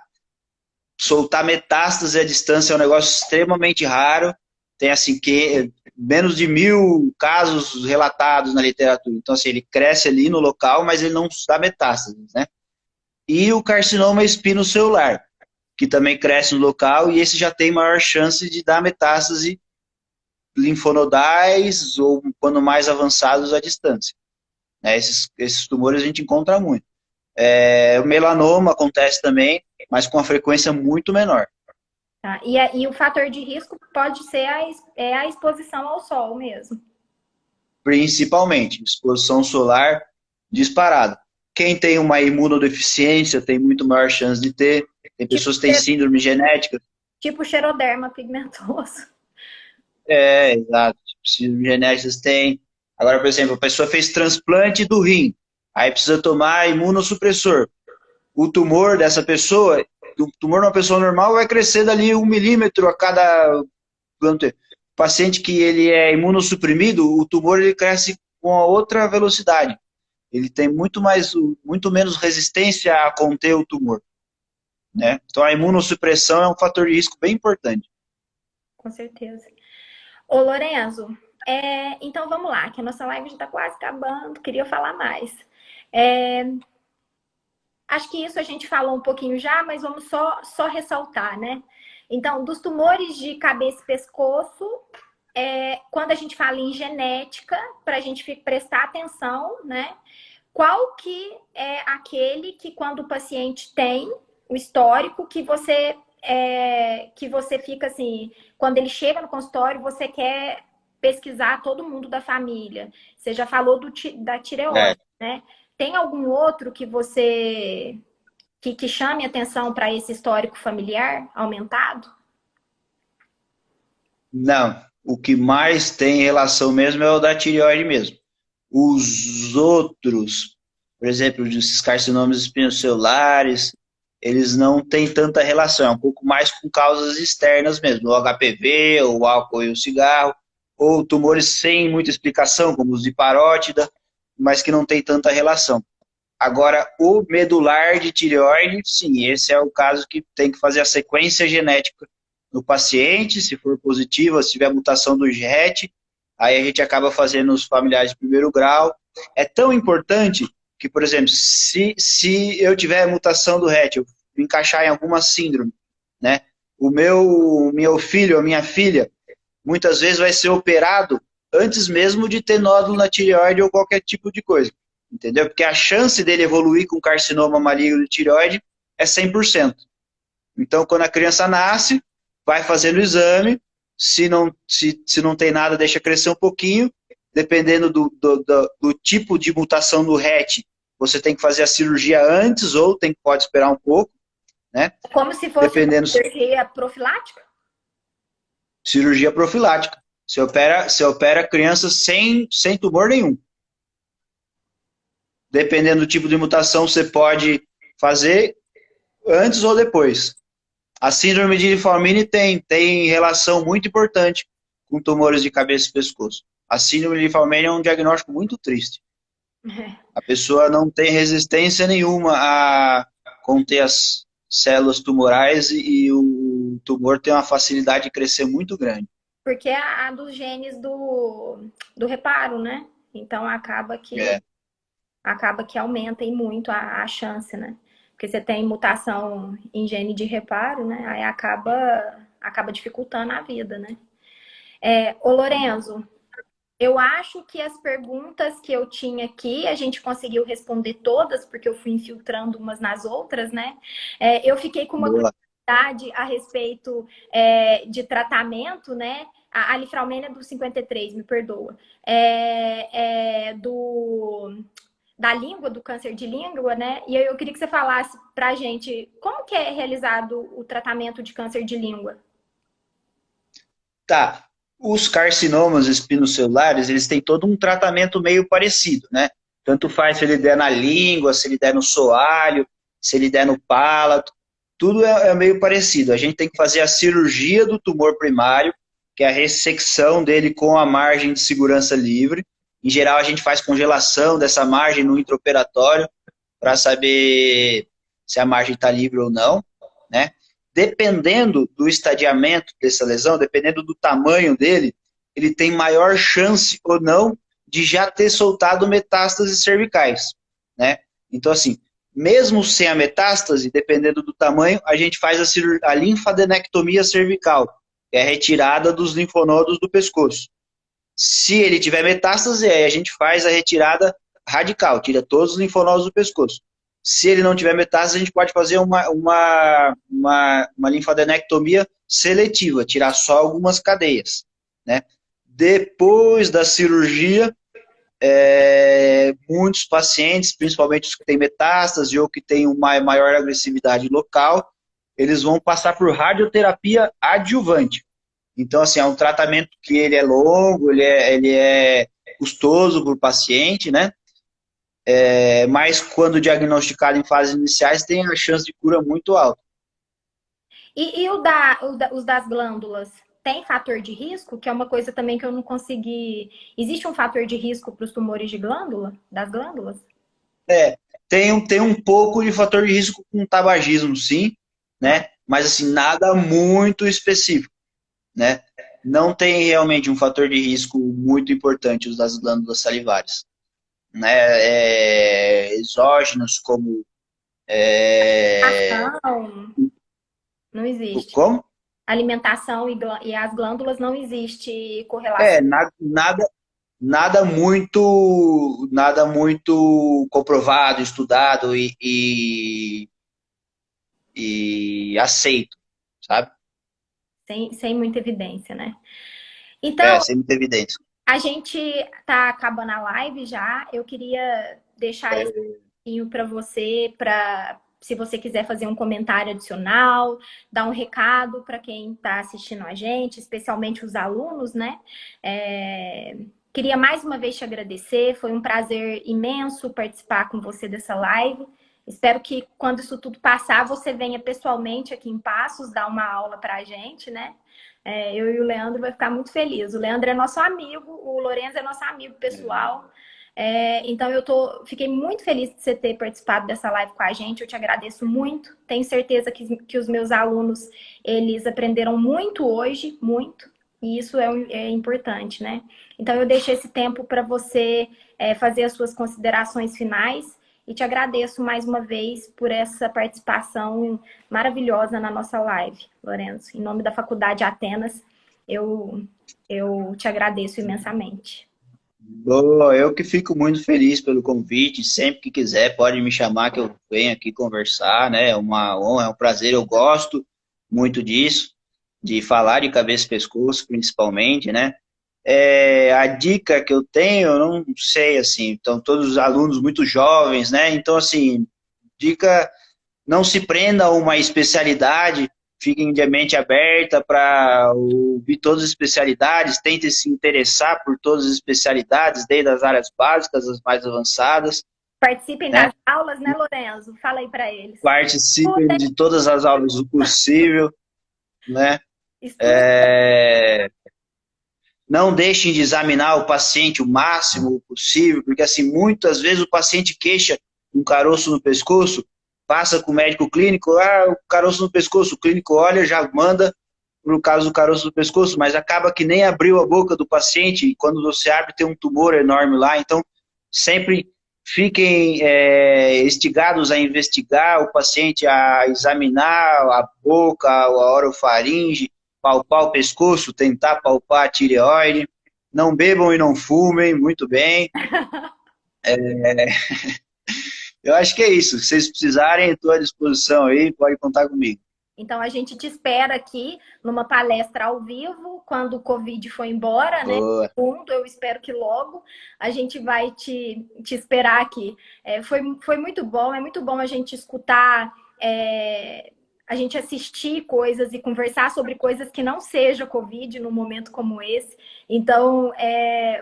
Soltar metástase à distância é um negócio extremamente raro. Tem assim que menos de 1.000 casos relatados na literatura. Então, assim, ele cresce ali no local, mas ele não dá metástases, né? E o carcinoma espinocelular, que também cresce no local, e esse já tem maior chance de dar metástase linfonodais ou, quando mais avançados, à distância. Né? Esses tumores a gente encontra muito. O melanoma acontece também, mas com uma frequência muito menor. Tá? E o fator de risco pode ser a exposição ao sol mesmo. Principalmente, exposição solar disparada. Quem tem uma imunodeficiência tem muito maior chance de ter. Tem Tipo, pessoas que têm síndrome genética. tipo xeroderma pigmentoso. Exato. Tipo, síndrome genéticas tem. Agora, por exemplo, a pessoa fez transplante do rim. Aí precisa tomar imunossupressor. O tumor dessa pessoa, O tumor numa pessoa normal vai crescer dali 1 milímetro a cada... Paciente que ele é imunossuprimido, o tumor ele cresce com a outra velocidade. Ele tem muito menos resistência a conter o tumor, né? Então a imunossupressão é um fator de risco bem importante. Com certeza. Ô, Lorenzo, então vamos lá, que a nossa live já está quase acabando, queria falar mais. Acho que isso a gente falou um pouquinho já, mas vamos só ressaltar, né? Então, dos tumores de cabeça e pescoço, quando a gente fala em genética, para a gente prestar atenção, né? Qual que é aquele que quando o paciente tem o histórico, que você fica assim, quando ele chega no consultório, você quer pesquisar todo mundo da família. Você já falou da tireoide, né? Tem algum outro que você que chame atenção para esse histórico familiar aumentado? Não, o que mais tem relação mesmo é o da tireoide mesmo. Os outros, por exemplo, esses carcinomas espinocelulares, eles não têm tanta relação, é um pouco mais com causas externas mesmo, o HPV, o álcool e o cigarro, ou tumores sem muita explicação, como os de parótida, mas que não tem tanta relação. Agora, o medular de tireoide, sim, esse é o caso que tem que fazer a sequência genética no paciente, se for positiva, se tiver mutação do GET, aí a gente acaba fazendo os familiares de primeiro grau. É tão importante que, por exemplo, se eu tiver mutação do RET, eu me encaixar em alguma síndrome, né? O meu filho, a minha filha, muitas vezes vai ser operado antes mesmo de ter nódulo na tireoide ou qualquer tipo de coisa, entendeu? Porque a chance dele evoluir com carcinoma maligno de tireoide é 100%. Então, quando a criança nasce, vai fazendo o exame, se não tem nada, deixa crescer um pouquinho, dependendo do tipo de mutação do RET, você tem que fazer a cirurgia antes ou pode esperar um pouco, né? Como se fosse uma cirurgia profilática? Cirurgia profilática. Você opera crianças sem tumor nenhum. Dependendo do tipo de mutação, você pode fazer antes ou depois. A síndrome de Fowlmini tem relação muito importante com tumores de cabeça e pescoço. A síndrome de Fowlmini é um diagnóstico muito triste. A pessoa não tem resistência nenhuma a conter as células tumorais e o tumor tem uma facilidade de crescer muito grande. Porque é a dos genes do reparo, né? Então acaba que aumenta muito a chance, né? Porque você tem mutação em gene de reparo, né? Aí acaba dificultando a vida, né? Ô Lorenzo, eu acho que as perguntas que eu tinha aqui, a gente conseguiu responder todas, porque eu fui infiltrando umas nas outras, né? Eu fiquei com uma curiosidade a respeito de tratamento, né? A Lifraumene é do 53, me perdoa. Da língua, do câncer de língua, né? E eu queria que você falasse pra gente como que é realizado o tratamento de câncer de língua. Tá. Os carcinomas espinocelulares, eles têm todo um tratamento meio parecido, né? Tanto faz se ele der na língua, se ele der no soalho, se ele der no palato, tudo é meio parecido. A gente tem que fazer a cirurgia do tumor primário, que é a ressecção dele com a margem de segurança livre. Em geral, a gente faz congelação dessa margem no intraoperatório para saber se a margem está livre ou não, né? Dependendo do estadiamento dessa lesão, dependendo do tamanho dele, ele tem maior chance ou não de já ter soltado metástases cervicais, né? Então, assim, mesmo sem a metástase, dependendo do tamanho, a gente faz a linfadenectomia cervical, que é a retirada dos linfonodos do pescoço. Se ele tiver metástase, aí a gente faz a retirada radical, tira todos os linfonodos do pescoço. Se ele não tiver metástase, a gente pode fazer uma linfadenectomia seletiva, tirar só algumas cadeias, né? Depois da cirurgia, muitos pacientes, principalmente os que têm metástase ou que têm uma maior agressividade local, eles vão passar por radioterapia adjuvante. Então, assim, é um tratamento que ele é longo, ele é custoso para o paciente, né? Mas quando diagnosticado em fases iniciais, tem a chance de cura muito alta. E os das glândulas, tem fator de risco? Que é uma coisa também que eu não consegui. Existe um fator de risco para os tumores de glândula, das glândulas? É, tem um pouco de fator de risco com tabagismo, sim, Tá. né? Mas assim, nada muito específico, né? Não tem realmente um fator de risco muito importante os das glândulas salivares, né? Exógenos como Ação, não existe. como? Alimentação e as glândulas não existe É, correlação. nada muito comprovado, estudado e aceito, sabe? Sem muita evidência, né? É, Então, sem muita evidência. a gente tá acabando a live já. Eu queria deixar esse pouquinho para você, para se você quiser fazer um comentário adicional, dar um recado para quem está assistindo a gente, especialmente os alunos, né? É, Queria mais uma vez te agradecer. Foi um prazer imenso participar com você dessa live. Espero que quando isso tudo passar, você venha pessoalmente aqui em Passos dar uma aula para a gente, né? Eu e o Leandro vai ficar muito feliz. O Leandro é nosso amigo, o Lourenço é nosso amigo pessoal. Então fiquei muito feliz de você ter participado dessa live com a gente. Eu te agradeço muito. Tenho certeza que os meus alunos eles aprenderam muito hoje, muito. E isso é importante, né? Então eu deixo esse tempo para você fazer as suas considerações finais e te agradeço mais uma vez por essa participação maravilhosa na nossa live, Lourenço. Em nome da Faculdade Atenas, eu, eu te agradeço imensamente. Boa, eu que fico muito feliz pelo convite. Sempre que quiser, pode me chamar que eu venho aqui conversar, né? É uma honra, é um prazer. Eu gosto muito disso, de falar de cabeça e pescoço, principalmente, né? A dica que eu tenho, eu não sei, assim, então todos os alunos muito jovens, né? Então, assim, dica, não se prenda a uma especialidade, fiquem de mente aberta para ouvir todas as especialidades, tentem se interessar por todas as especialidades, desde as áreas básicas às mais avançadas, Participem das né? aulas, né, Lourenço? Fala aí para eles. Participem Estudem, de todas as aulas do possível, né? estudem. Não deixem de examinar o paciente o máximo possível, porque assim, muitas vezes o paciente queixa um caroço no pescoço, passa com o médico clínico, o caroço no pescoço, o clínico olha, já manda para o caso do caroço no pescoço, mas acaba que nem abriu a boca do paciente, e quando você abre tem um tumor enorme lá, então sempre fiquem instigados a investigar o paciente, a examinar a boca, a orofaringe, palpar o pescoço, tentar palpar a tireoide. Não bebam e não fumem, muito bem. Eu acho que é isso. Se vocês precisarem, estou à disposição aí, pode contar comigo. Então a gente te espera aqui numa palestra ao vivo, quando o Covid for embora, né? Boa. Eu espero que logo a gente vai te esperar aqui. Foi muito bom, é muito bom a gente escutar, a gente assistir coisas e conversar sobre coisas que não seja Covid num momento como esse. Então,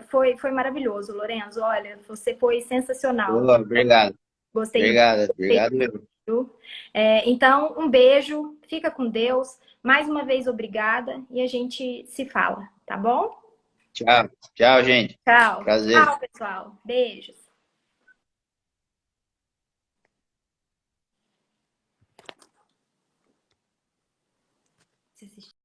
foi maravilhoso, Lorenzo. Olha, você foi sensacional. Boa, obrigado. Gostei. Obrigado, obrigado mesmo. Viu? Então, um beijo, fica com Deus. Mais uma vez, obrigada e a gente se fala, tá bom? Tchau, tchau, gente. Tchau. Prazer. Tchau, pessoal. Beijos.